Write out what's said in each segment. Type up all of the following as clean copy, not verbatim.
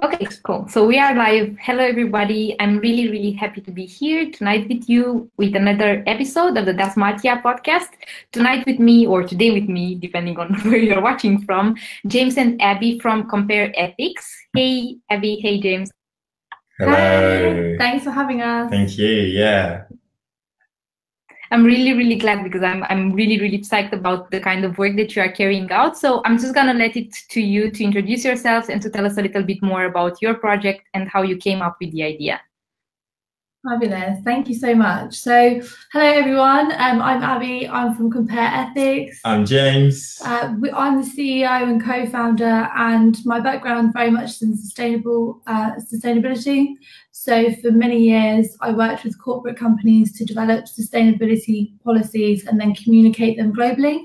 Okay, cool. So we are live. Hello, everybody. I'm really, really happy to be here tonight with you with another episode of the Das Matia podcast. Tonight with me, or today with me, depending on where you're watching from, James and Abbie from Compare Ethics. Hey, Abbie. Hey, James. Hello. Hi. Thanks for having us. Thank you. Yeah. I'm really, really glad because I'm really, really psyched about the kind of work that you are carrying out. So I'm just gonna let it to you to introduce yourselves and to tell us a little bit more about your project and how you came up with the idea. Fabulous. Thank you so much. So, hello everyone. I'm Abbie. I'm from Compare Ethics. I'm James. I'm the CEO and co-founder, and my background very much in sustainability. So, for many years, I worked with corporate companies to develop sustainability policies and then communicate them globally.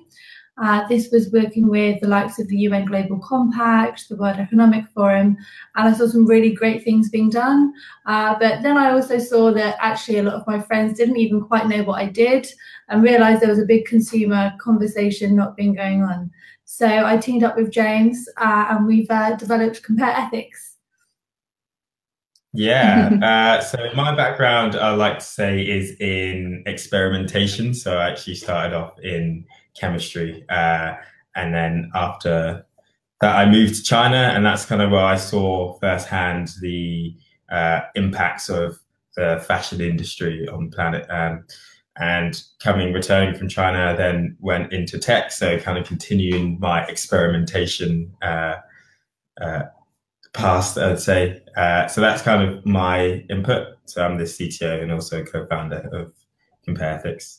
This was working with the likes of the UN Global Compact, the World Economic Forum, and I saw some really great things being done. But then I also saw that actually a lot of my friends didn't even quite know what I did and realized there was a big consumer conversation not being going on. So I teamed up with James and we've developed Compare Ethics. Yeah. So my background, I like to say, is in experimentation. So I actually started off in chemistry, and then after that I moved to China, and that's kind of where I saw firsthand the impacts of the fashion industry on the planet. And returning from China, I then went into tech, so kind of continuing my experimentation past, I'd say. So that's kind of my input. So I'm the CTO and also co-founder of Compare Ethics.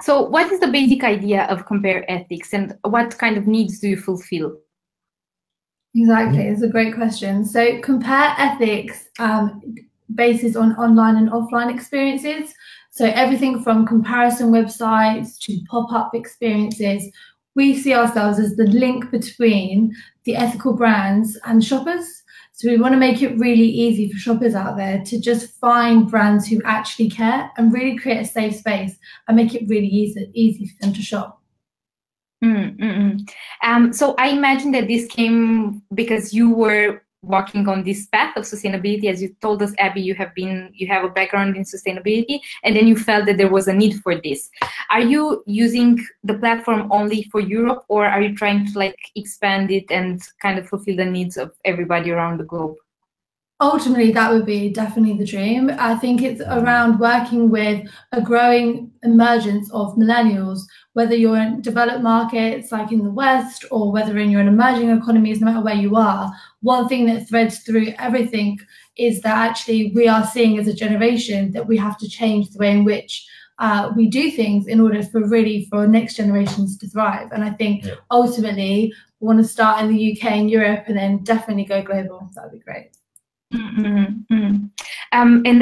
So what is the basic idea of Compare Ethics and what kind of needs do you fulfill? Exactly, it's a great question. So Compare Ethics bases on online and offline experiences. So everything from comparison websites to pop-up experiences, we see ourselves as the link between the ethical brands and shoppers. So we want to make it really easy for shoppers out there to just find brands who actually care and really create a safe space and make it really easy for them to shop. So I imagine that this came because you were walking on this path of sustainability. As you told us, Abbie, you have a background in sustainability, and then you felt that there was a need for this. Are you using the platform only for Europe, or are you trying to expand it and kind of fulfill the needs of everybody around the globe? Ultimately, that would be definitely the dream. I think it's around working with a growing emergence of millennials, whether you're in developed markets like in the West or whether you're in emerging economies, no matter where you are. One thing that threads through everything is that actually we are seeing as a generation that we have to change the way in which we do things in order for next generations to thrive. And I think ultimately we want to start in the UK and Europe and then definitely go global. That would be great. And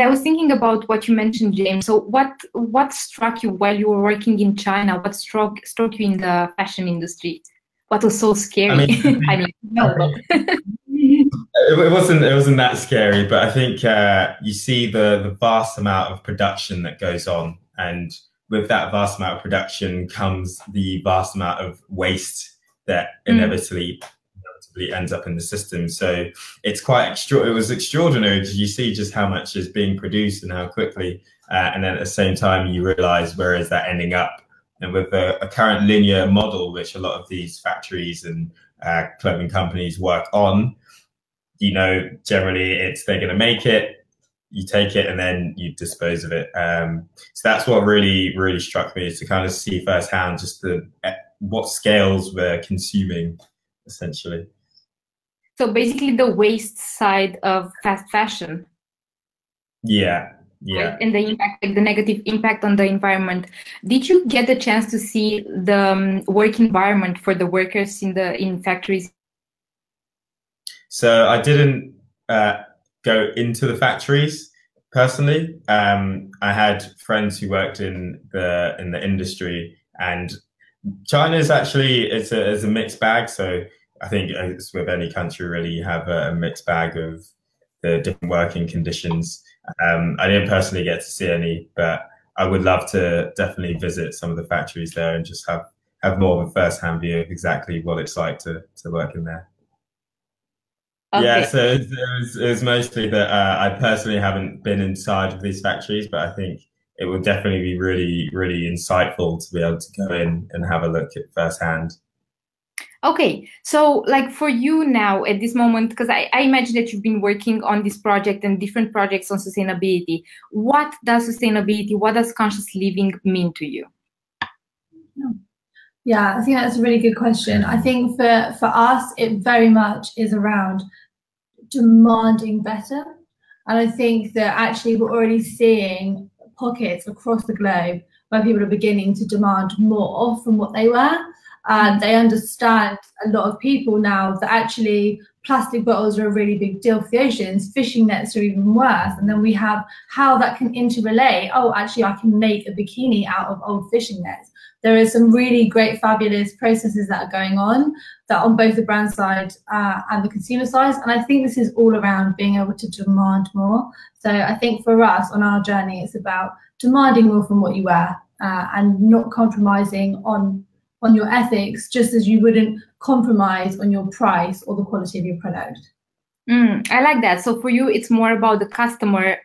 I was thinking about what you mentioned, James. So what struck you while you were working in China? What struck you in the fashion industry? What was so scary? It wasn't that scary, but I think you see the vast amount of production that goes on, and with that vast amount of production comes the vast amount of waste that inevitably ends up in the system. So it's it was extraordinary because you see just how much is being produced and how quickly, and then at the same time you realize where is that ending up. And with a current linear model, which a lot of these factories and clothing companies work on, generally they're going to make it, you take it, and then you dispose of it. So that's what really, really struck me, is to kind of see firsthand just what scales we're consuming, essentially. So basically the waste side of fast fashion. Yeah. Right? And the impact, the negative impact on the environment. Did you get the chance to see the work environment for the workers in factories? So I didn't go into the factories personally. I had friends who worked in the industry, and China is actually it's a mixed bag. So I think it's with any country really, you have a mixed bag of the different working conditions. I didn't personally get to see any, but I would love to definitely visit some of the factories there and just have, more of a first-hand view of exactly what it's like to work in there. Okay. Yeah, so it was mostly that I personally haven't been inside of these factories, but I think it would definitely be really, really insightful to be able to go in and have a look at firsthand. Okay, so like for you now at this moment, because I imagine that you've been working on this project and different projects on sustainability. What does sustainability, what does conscious living mean to you? Yeah, I think that's a really good question. I think for us, it very much is around demanding better. And I think that actually we're already seeing pockets across the globe where people are beginning to demand more from what they were. They understand, a lot of people now, that actually plastic bottles are a really big deal for the oceans. Fishing nets are even worse. And then we have how that can interrelate. Oh, actually, I can make a bikini out of old fishing nets. There are some really great, fabulous processes that are going on that on both the brand side and the consumer side. And I think this is all around being able to demand more. So I think for us on our journey, it's about demanding more from what you wear and not compromising on your ethics, just as you wouldn't compromise on your price or the quality of your product. I like that. So for you, it's more about the customer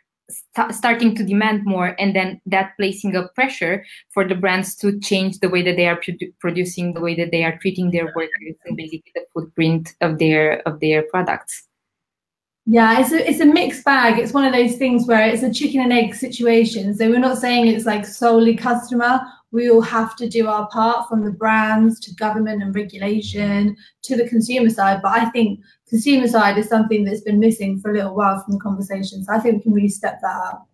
starting to demand more, and then that placing a pressure for the brands to change the way that they are producing, the way that they are treating their workers, and basically the footprint of their products. Yeah, it's a mixed bag. It's one of those things where it's a chicken and egg situation. So we're not saying it's like solely customer. We all have to do our part, from the brands to government and regulation to the consumer side. But I think consumer side is something that's been missing for a little while from the conversation. So I think we can really step that up.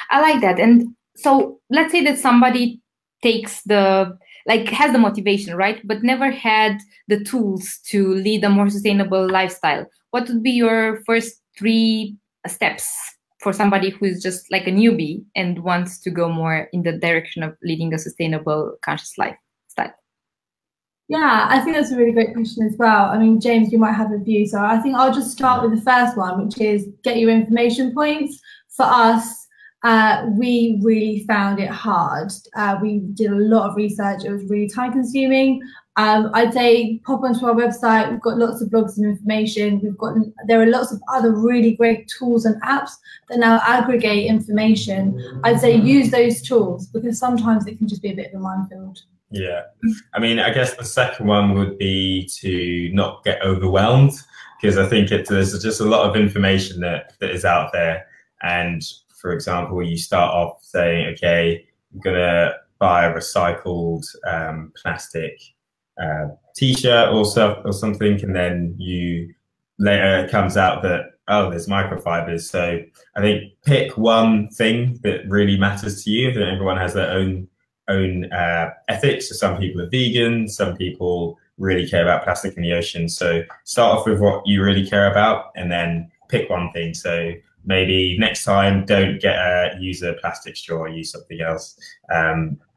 I like that. And so let's say that somebody takes has the motivation, right? But never had the tools to lead a more sustainable lifestyle. What would be your first 3 steps for somebody who's just like a newbie and wants to go more in the direction of leading a sustainable, conscious lifestyle? Yeah, I think that's a really great question as well. I mean, James, you might have a view. So I think I'll just start with the first one, which is get your information points. For us, we really found it hard. We did a lot of research. It was really time consuming. I'd say pop onto our website. We've got lots of blogs and information. There are lots of other really great tools and apps that now aggregate information. I'd say use those tools, because sometimes it can just be a bit of a minefield. Yeah, I mean, I guess the second one would be to not get overwhelmed, because I think there's just a lot of information that is out there. And for example, you start off saying, okay, I'm going to buy a recycled plastic t-shirt or something, and then later it comes out that, oh, there's microfibers. So I think pick one thing that really matters to you. I think everyone has their own ethics. So some people are vegan, some people really care about plastic in the ocean. So start off with what you really care about, and then pick one thing. So maybe next time, don't use a plastic straw, use something else.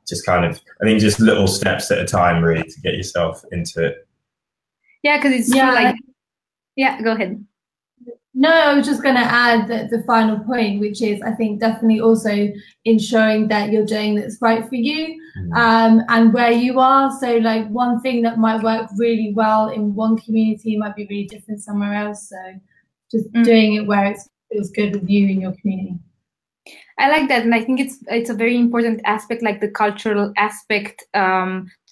Just kind of, I think, just little steps at a time, really, to get yourself into it. Yeah, because it's true, like, yeah, go ahead. No, I was just going to add that the final point, which is, I think, definitely also ensuring that you're doing that's right for you and where you are. So like one thing that might work really well in one community might be really different somewhere else. So just doing it where it feels good with you and your community. I like that, and I think it's a very important aspect, like the cultural aspect,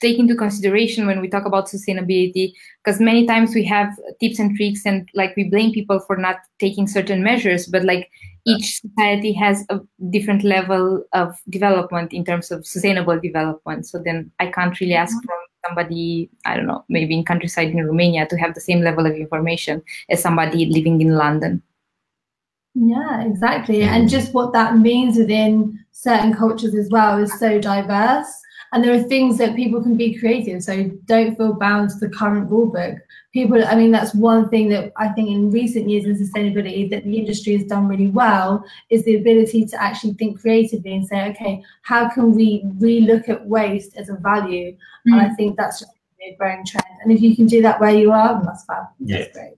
take into consideration when we talk about sustainability, because many times we have tips and tricks, and like we blame people for not taking certain measures, but like each society has a different level of development in terms of sustainable development. So then I can't really ask from somebody, I don't know, maybe in countryside in Romania, to have the same level of information as somebody living in London. Yeah, exactly. And just what that means within certain cultures as well is so diverse. And there are things that people can be creative. So don't feel bound to the current rule book. People, I mean, that's one thing that I think in recent years in sustainability that the industry has done really well, is the ability to actually think creatively and say, okay, how can we relook at waste as a value? And I think that's just a growing trend. And if you can do that where you are, then that's fab. That's great.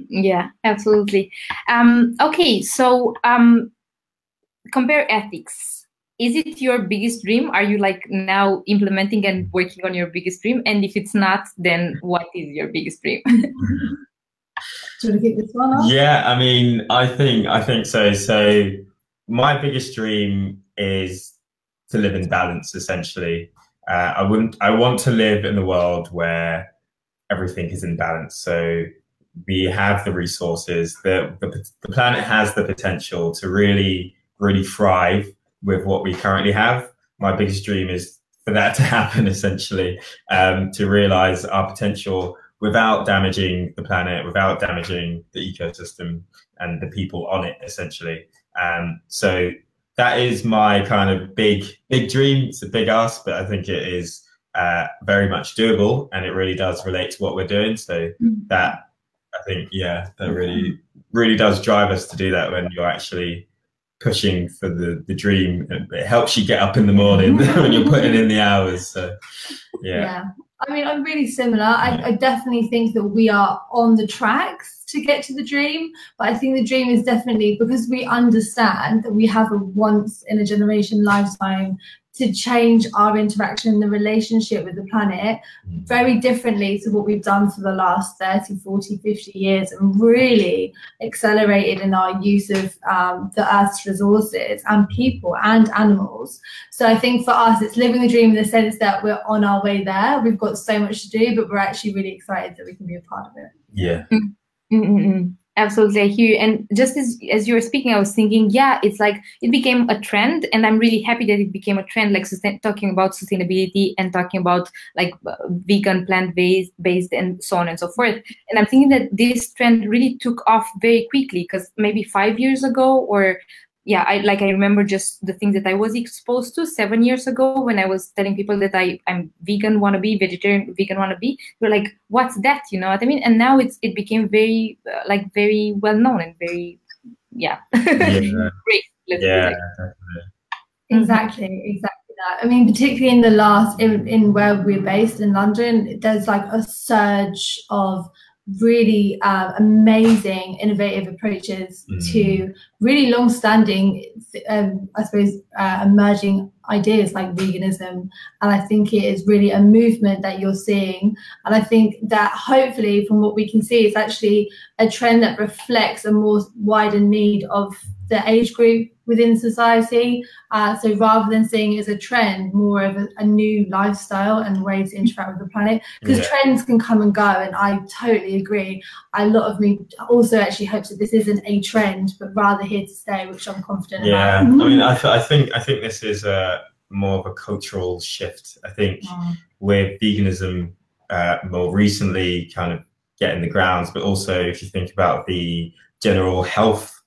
Yeah, absolutely. Okay, so compare ethics is it your biggest dream? Are you like now implementing and working on your biggest dream? And if it's not, then what is your biggest dream? Do you want to kick this one off? Yeah, I mean, I think so. So my biggest dream is to live in balance, essentially. I want to live in a world where everything is in balance. So we have the resources, the planet has the potential to really, really thrive with what we currently have. My biggest dream is for that to happen, essentially, to realize our potential without damaging the planet, without damaging the ecosystem and the people on it, essentially. So that is my kind of big dream. It's a big ask, but I think it is very much doable, and it really does relate to what we're doing. So that, I think, yeah, that really does drive us to do that when you're actually pushing for the dream. It helps you get up in the morning when you're putting in the hours. So yeah. I mean, I'm really similar. I definitely think that we are on the tracks to get to the dream, but I think the dream is definitely, because we understand that we have a once in a generation lifetime to change our interaction, the relationship with the planet very differently to what we've done for the last 30, 40, 50 years, and really accelerated in our use of the Earth's resources and people and animals. So I think for us, it's living the dream in the sense that we're on our way there. We've got so much to do, but we're actually really excited that we can be a part of it. Yeah. Absolutely, I hear you. And just as you were speaking, I was thinking, yeah, it's like it became a trend, and I'm really happy that it became a trend, like talking about sustainability and talking about like vegan, plant-based and so on and so forth. And I'm thinking that this trend really took off very quickly, because maybe 5 years ago, or yeah, I remember just the things that I was exposed to 7 years ago when I was telling people that I'm vegan wannabe, vegetarian vegan wannabe. They were like, what's that? You know what I mean? And now it became very very well known and very great. Exactly that. I mean, particularly in the in where we're based in London, there's like a surge of really amazing innovative approaches to really long-standing I suppose emerging ideas like veganism, and I think it is really a movement that you're seeing, and I think that hopefully from what we can see it's actually a trend that reflects a more wider need of the age group within society. So rather than seeing it as a trend, more of a new lifestyle and way to interact with the planet, because trends can come and go, and I totally agree. A lot of me also actually hopes that this isn't a trend, but rather here to stay, which I'm confident about. I mean, I think this is more of a cultural shift. I think with veganism more recently kind of getting the grounds, but also if you think about the general health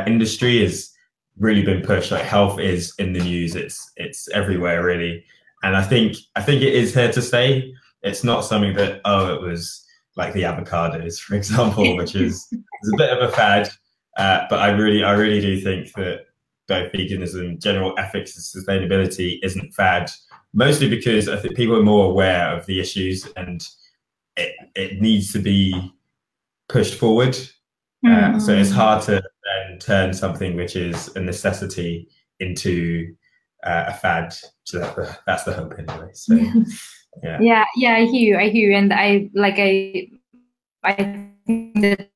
industry has really been pushed. Like health is in the news, it's everywhere really, and I think it is here to stay. It's not something that it was like the avocados, for example, which is a bit of a fad, but I really do think that both veganism, general ethics and sustainability isn't fad, mostly because I think people are more aware of the issues and it needs to be pushed forward. So it's hard to then turn something which is a necessity into a fad. So that's the hope anyway. So yeah, I hear you, and I think that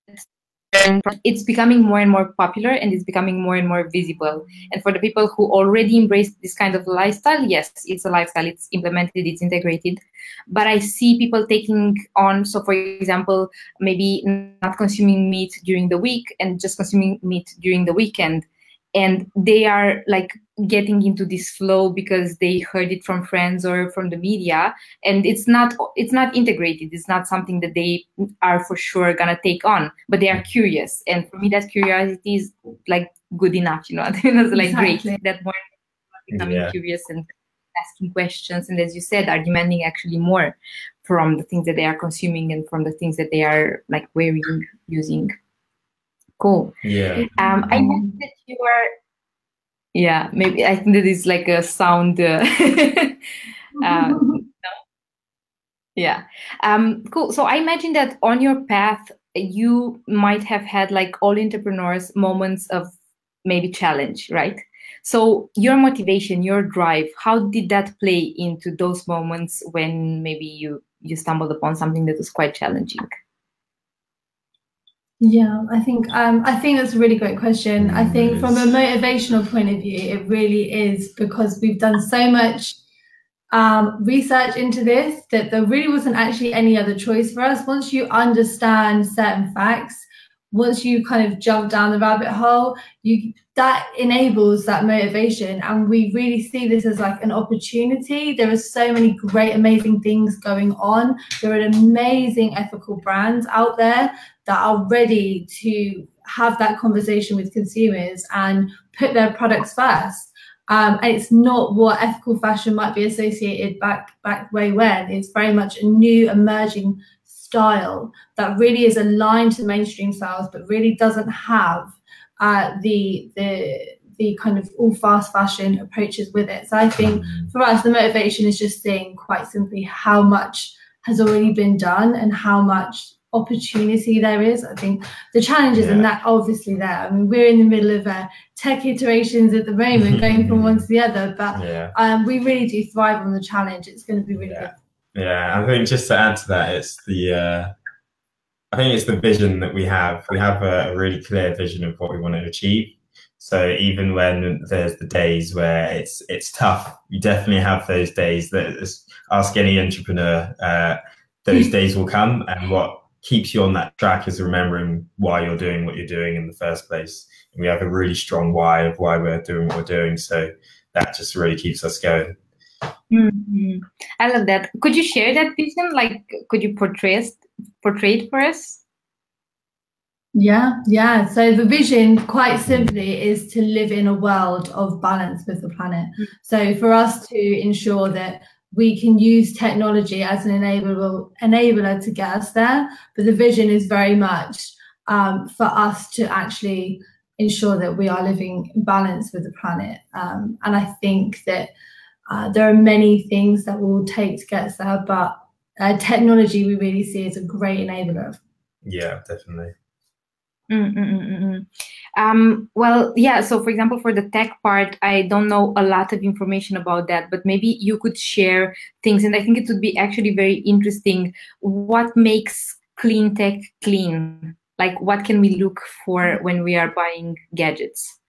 it's becoming more and more popular, and it's becoming more and more visible. And for the people who already embrace this kind of lifestyle, yes, it's a lifestyle, it's implemented, it's integrated. But I see people taking on, so for example, maybe not consuming meat during the week and just consuming meat during the weekend. And they are like getting into this flow because they heard it from friends or from the media, and it's not integrated. It's not something that they are for sure gonna take on, but they are curious. And for me, that curiosity is like good enough, you know. It's like great that more becoming curious and asking questions, and as you said, are demanding actually more from the things that they are consuming and from the things that they are like wearing, using. Cool. Yeah. I know that you are. Yeah, maybe I think that is like a sound. No? Yeah. Cool. So I imagine that on your path, you might have had like all entrepreneurs moments of maybe challenge, right? So your motivation, your drive, how did that play into those moments when maybe you stumbled upon something that was quite challenging? Yeah, I think that's a really great question. I think from a motivational point of view, it really is because we've done so much research into this that there really wasn't actually any other choice for us. Once you understand certain facts, once you kind of jump down the rabbit hole, that enables that motivation, and we really see this as like an opportunity. There are so many great, amazing things going on. There are amazing ethical brands out there that are ready to have that conversation with consumers and put their products first. And it's not what ethical fashion might be associated back way when. It's very much a new emerging style that really is aligned to mainstream styles, but really doesn't have the kind of all fast fashion approaches with it. So I think for us, the motivation is just seeing quite simply how much has already been done and how much opportunity there is. I think the challenges and that obviously there. I mean, we're in the middle of tech iterations at the moment, going from one to the other, but we really do thrive on the challenge. It's going to be really good. Yeah, I think just to add to that, it's I think it's the vision that we have. We have a really clear vision of what we want to achieve. So even when there's the days where it's tough, you definitely have those days. Ask any entrepreneur, those days will come, and what keeps you on that track is remembering why you're doing what you're doing in the first place. And we have a really strong why of why we're doing what we're doing. So that just really keeps us going. Mm-hmm. I love that. Could you share that vision? Like, could you portray it for us? Yeah. So the vision, quite simply, is to live in a world of balance with the planet. So for us to ensure that we can use technology as an enabler to get us there, but the vision is very much for us to actually ensure that we are living in balance with the planet. And I think that there are many things that we'll take to get us there, but technology we really see as a great enabler. Yeah, definitely. Well, yeah, so for example, for the tech part, I don't know a lot of information about that, but maybe you could share things, and I think it would be actually very interesting. What makes clean tech clean? Like, what can we look for when we are buying gadgets?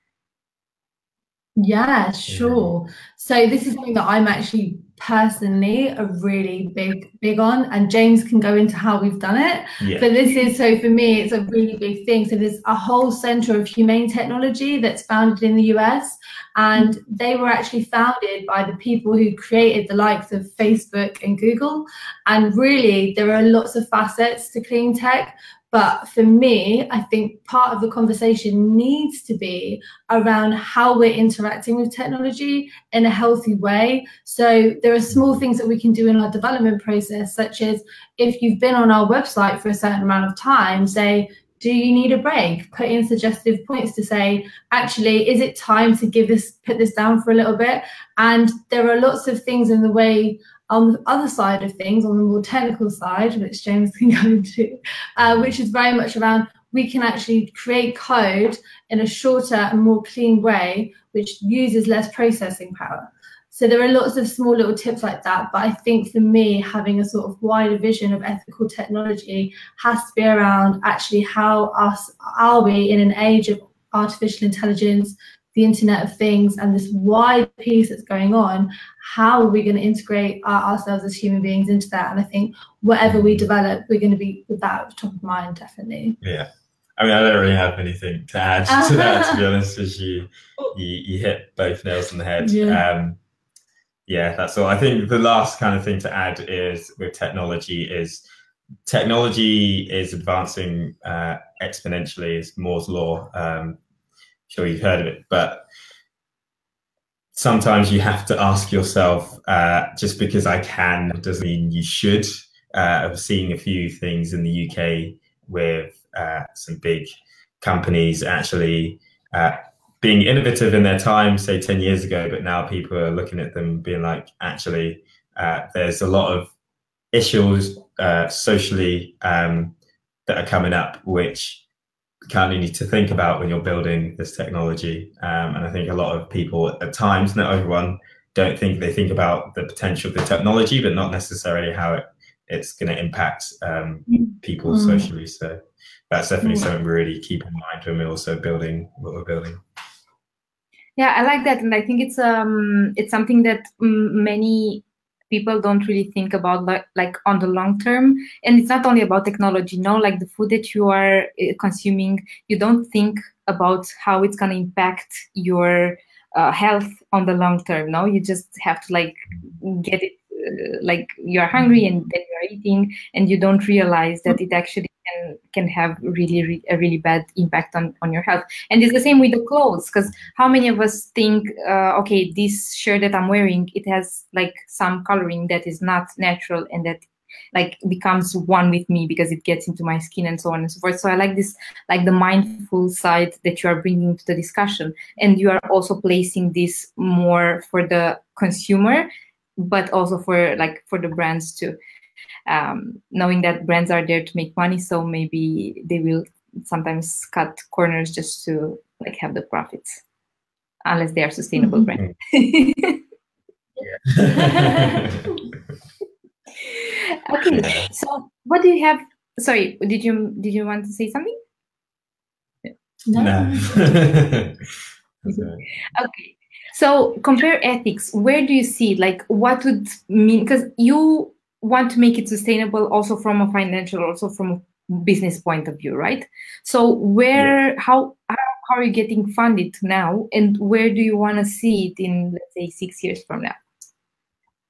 Yeah, sure. So this is something that I'm actually personally a really big on, and James can go into how we've done it. But this is, so for me, it's a really big thing. So there's a whole center of humane technology that's founded in the US, and they were actually founded by the people who created the likes of Facebook and Google. And really, there are lots of facets to clean tech. But for me, I think part of the conversation needs to be around how we're interacting with technology in a healthy way. So there are small things that we can do in our development process, such as if you've been on our website for a certain amount of time, say, do you need a break? Put in suggestive points to say, actually, is it time to put this down for a little bit? And there are lots of things in the way on the other side of things, on the more technical side, which James can go into, which is very much around, we can actually create code in a shorter and more clean way, which uses less processing power. So there are lots of small little tips like that. But I think for me, having a sort of wider vision of ethical technology has to be around actually are we in an age of artificial intelligence, the Internet of Things, and this wide piece that's going on, how are we going to integrate ourselves as human beings into that? And I think whatever we develop, we're going to be with that at the top of mind, definitely. Yeah. I mean, I don't really have anything to add to that, to be honest, because you hit both nails on the head. Yeah, that's all. I think the last kind of thing to add is with technology is advancing exponentially. It's Moore's law. Sure you've heard of it, but sometimes you have to ask yourself, just because I can doesn't mean you should. I've seen a few things in the UK with some big companies actually being innovative in their time, say 10 years ago, but now people are looking at them being like, actually, there's a lot of issues socially that are coming up, which kind of need to think about when you're building this technology. And I think a lot of people at times, not everyone, they think about the potential of the technology, but not necessarily how it's going to impact people socially. So that's definitely something we really keep in mind when we're also building what we're building. Yeah, I like that, and I think it's something that many people don't really think about, like on the long term. And it's not only about technology, no, like the food that you are consuming, you don't think about how it's going to impact your health on the long term. No, you just have to like get it, like you're hungry and then you're eating, and you don't realize that it actually can have a really bad impact on your health. And it's the same with the clothes, because how many of us think, okay, this shirt that I'm wearing, it has like some coloring that is not natural and that like becomes one with me because it gets into my skin and so on and so forth. So I like this, like the mindful side that you are bringing to the discussion, and you are also placing this more for the consumer, but also for the brands too. Knowing that brands are there to make money, so maybe they will sometimes cut corners just to like have the profits, unless they are sustainable brands. Okay, so what do you have? Sorry, did you want to say something? No. Okay. So compare ethics. Where do you see, like, what would mean? Because you want to make it sustainable, also from a financial, also from a business point of view, right? So how are you getting funded now, and where do you want to see it in, let's say, 6 years from now?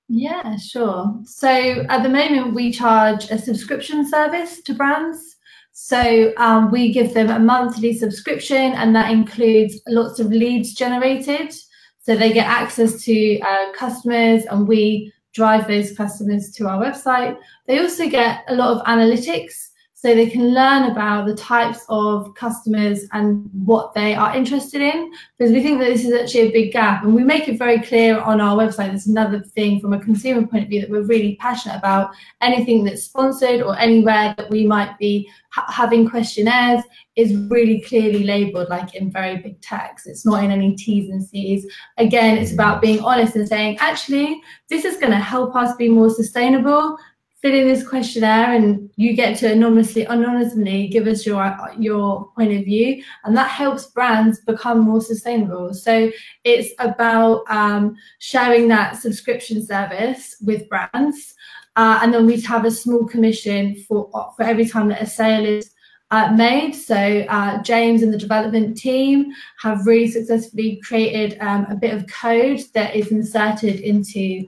Yeah, sure. So at the moment, we charge a subscription service to brands. So we give them a monthly subscription, and that includes lots of leads generated. So they get access to customers, and we drive those customers to our website. They also get a lot of analytics, so they can learn about the types of customers and what they are interested in, because we think that this is actually a big gap, and we make it very clear on our website. There's another thing from a consumer point of view that we're really passionate about. Anything that's sponsored or anywhere that we might be having questionnaires is really clearly labeled, like in very big text. It's not in any T's and C's. Again, it's about being honest and saying, actually, this is going to help us be more sustainable. Fill in this questionnaire, and you get to anonymously give us your point of view, and that helps brands become more sustainable. So it's about sharing that subscription service with brands, and then we have a small commission for every time that a sale is made. So James and the development team have really successfully created a bit of code that is inserted into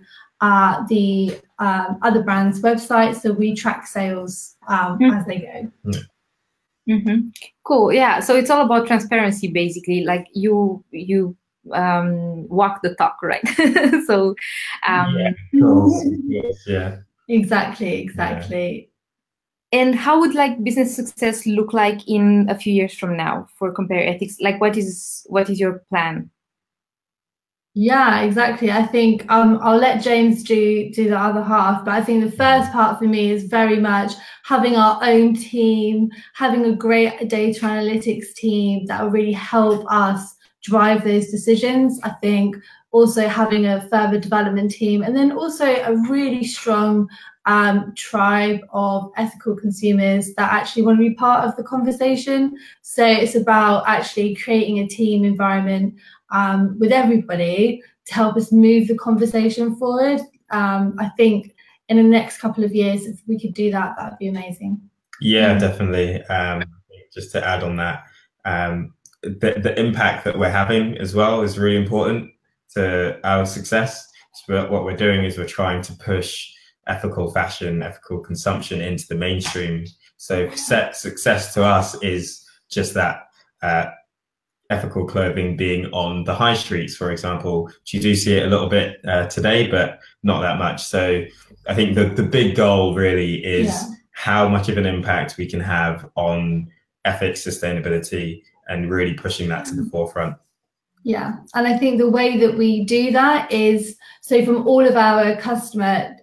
the other brands' websites, so we track sales as they go. Cool. Yeah. So it's all about transparency, basically. Like you walk the talk, right? So yeah. Exactly. Yeah. And how would like business success look like in a few years from now for Compare Ethics? Like, what is your plan? Yeah, exactly. I think I'll let James do the other half, but I think the first part for me is very much having our own team, having a great data analytics team that will really help us drive those decisions. I think also having a further development team, and then also a really strong tribe of ethical consumers that actually want to be part of the conversation. So it's about actually creating a team environment with everybody to help us move the conversation forward. I think in the next couple of years, if we could do that, that would be amazing. Yeah, definitely. Just to add on that, the impact that we're having as well is really important to our success. So what we're doing is we're trying to push ethical fashion, ethical consumption into the mainstream. So success to us is just that, ethical clothing being on the high streets, for example. You do see it a little bit today, but not that much. So I think the big goal really is how much of an impact we can have on ethics, sustainability, and really pushing that to the forefront. Yeah, and I think the way that we do that is, so from all of our customer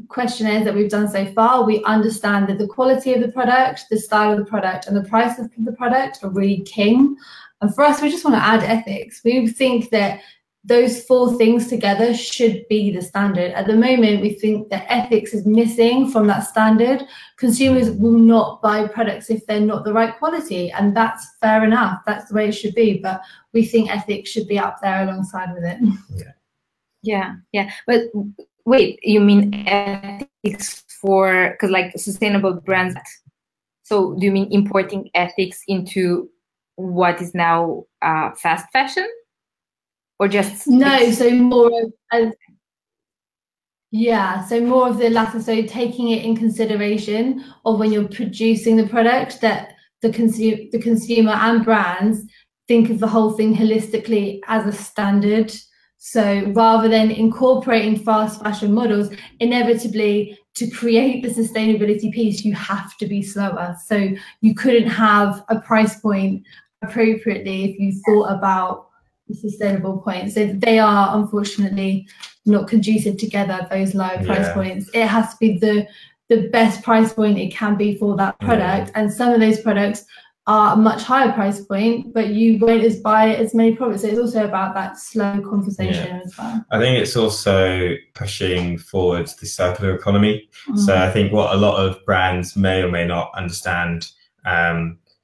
questionnaires that we've done so far, we understand that the quality of the product, the style of the product, and the price of the product are really king. And for us, we just want to add ethics. We think that those four things together should be the standard. At the moment, we think that ethics is missing from that standard. Consumers will not buy products if they're not the right quality, and that's fair enough. That's the way it should be. But we think ethics should be up there alongside with it. Yeah. But wait, you mean ethics for, because like sustainable brands? So do you mean importing ethics into what is now fast fashion? Or just no, so more of so more of the latter. So taking it in consideration of when you're producing the product, that the consumer and brands think of the whole thing holistically as a standard. So rather than incorporating fast fashion models, inevitably to create the sustainability piece, you have to be slower. So you couldn't have a price point appropriately if you thought about the sustainable point. So they are unfortunately not conducive together, those lower price points. It has to be the best price point it can be for that product. And some of those products are a much higher price point, but you won't buy as many products. So it's also about that slow conversation as well. I think it's also pushing forward the circular economy. So I think what a lot of brands may or may not understand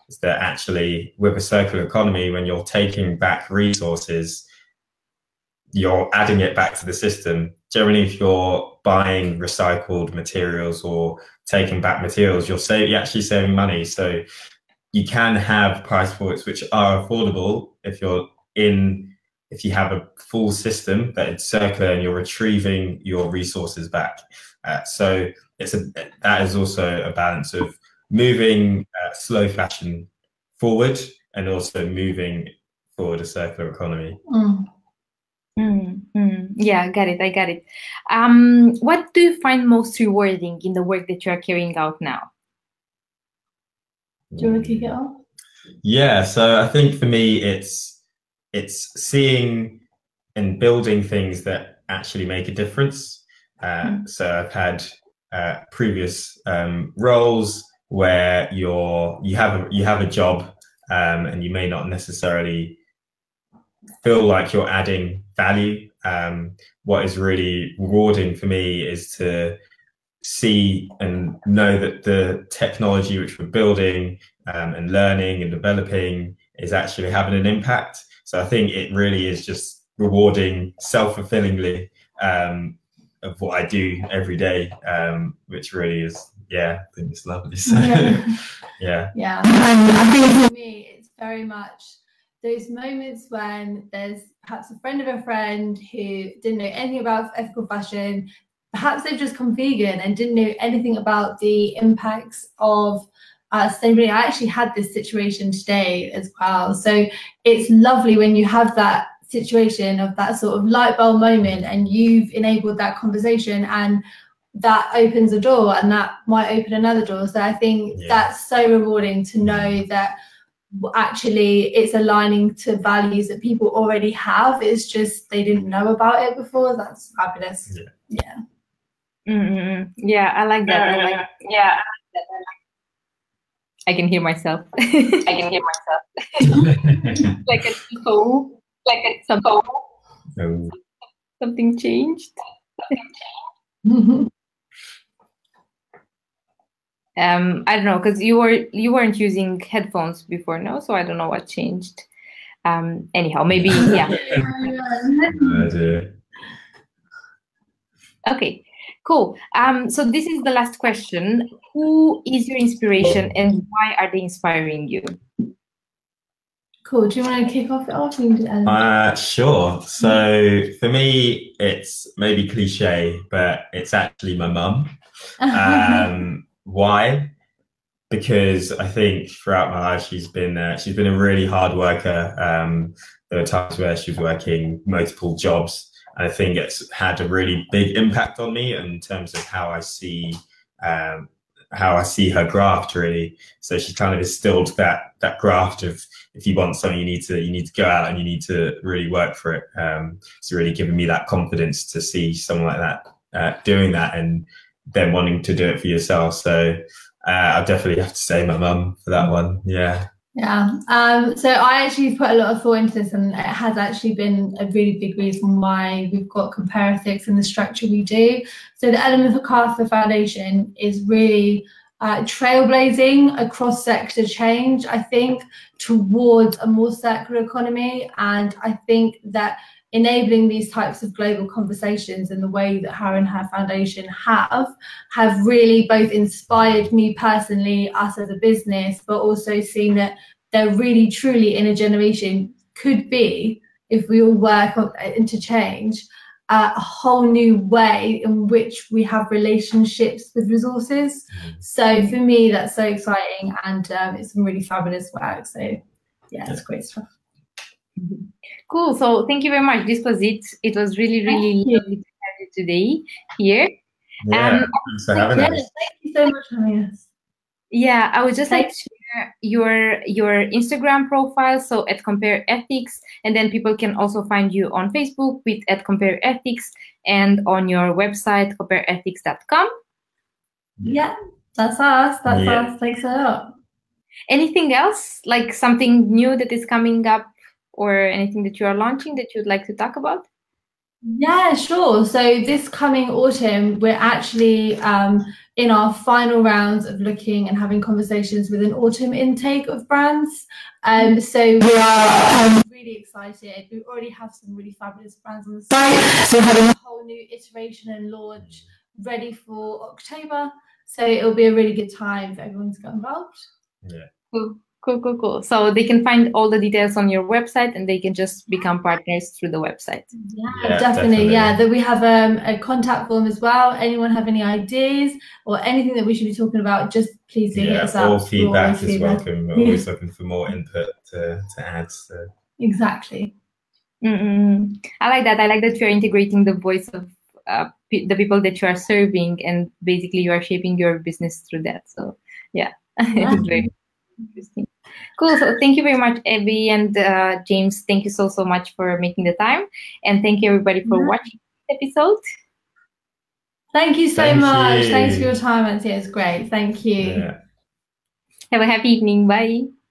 is that actually with a circular economy, when you're taking back resources, you're adding it back to the system. Generally, if you're buying recycled materials or taking back materials, you're actually saving money. So you can have price points which are affordable if you have a full system that is circular and you're retrieving your resources back. So that is also a balance of moving slow fashion forward and also moving forward a circular economy. Yeah, I got it. What do you find most rewarding in the work that you are carrying out now? Do you want to kick it off? Yeah, so I think for me, it's seeing and building things that actually make a difference. So I've had previous roles where you have a job and you may not necessarily feel like you're adding value. What is really rewarding for me is to see and know that the technology which we're building and learning and developing is actually having an impact. So I think it really is just rewarding self-fulfillingly of what I do every day, which really is, I think it's lovely. So, yeah. And I think for me, it's very much those moments when there's perhaps a friend of a friend who didn't know anything about ethical fashion. Perhaps they've just come vegan and didn't know anything about the impacts of sustainability. I actually had this situation today as well. So it's lovely when you have that situation of that sort of light bulb moment and you've enabled that conversation and that opens a door and that might open another door. So I think that's so rewarding to know that actually it's aligning to values that people already have. It's just they didn't know about it before. That's fabulous. Yeah, I like that. I can hear myself. Like a something changed. I don't know, because you weren't using headphones before, no? So I don't know what changed. Anyhow, maybe Okay, cool. So this is the last question. Who is your inspiration and why are they inspiring you? Cool. Do you want to kick off it? Sure. So for me, it's maybe cliche, but it's actually my mum. Why? Because I think throughout my life she's been a really hard worker. There were times where she was working multiple jobs, and I think it's had a really big impact on me in terms of how I see her graft, really. So she kind of instilled that graft of if you want something, you need to go out and you need to really work for it. It's really given me that confidence to see someone like that doing that and then wanting to do it for yourself. So I definitely have to say my mum for that one. Yeah. Yeah. So I actually put a lot of thought into this, and it has actually been a really big reason why we've got Compare Ethics in the structure we do. So the element of Carter Foundation is really trailblazing across sector change, I think, towards a more circular economy. And I think that enabling these types of global conversations in the way that her and her foundation have really both inspired me personally, us as a business, but also seen that they're really truly in a generation could be, if we all work into change, a whole new way in which we have relationships with resources. So for me, that's so exciting, and it's some really fabulous work. So yeah, it's great stuff. Cool. So thank you very much. This was it. It was really, really lovely to have you today here. Yeah, thanks for having us. Thank you so much for having us. Yeah, I would just like to share your Instagram profile, so at Compare Ethics, and then people can also find you on Facebook with at Compare Ethics, and on your website compareethics.com. Yeah, that's us. That's us. Thanks a lot. Anything else, like something new that is coming up, or anything that you are launching that you'd like to talk about? Yeah, sure. So this coming autumn, we're actually in our final rounds of looking and having conversations with an autumn intake of brands. So we are really excited. We already have some really fabulous brands on the site. So we're having a whole new iteration and launch ready for October. So it'll be a really good time for everyone to get involved. Yeah. Cool. So they can find all the details on your website, and they can just become partners through the website. Yeah, definitely. Yeah, that we have a contact form as well. Anyone have any ideas or anything that we should be talking about, just please do hit us up. All feedback is welcome. We're always looking for more input to add. So. Exactly. I like that. I like that you're integrating the voice of the people that you are serving, and basically you are shaping your business through that. So yeah. It's very interesting. Cool. So thank you very much, Abbie and James. Thank you so much for making the time, and thank you everybody for watching this episode. Thank you so much. Thanks for your time, Matia. It's great. Thank you. Have a happy evening. Bye.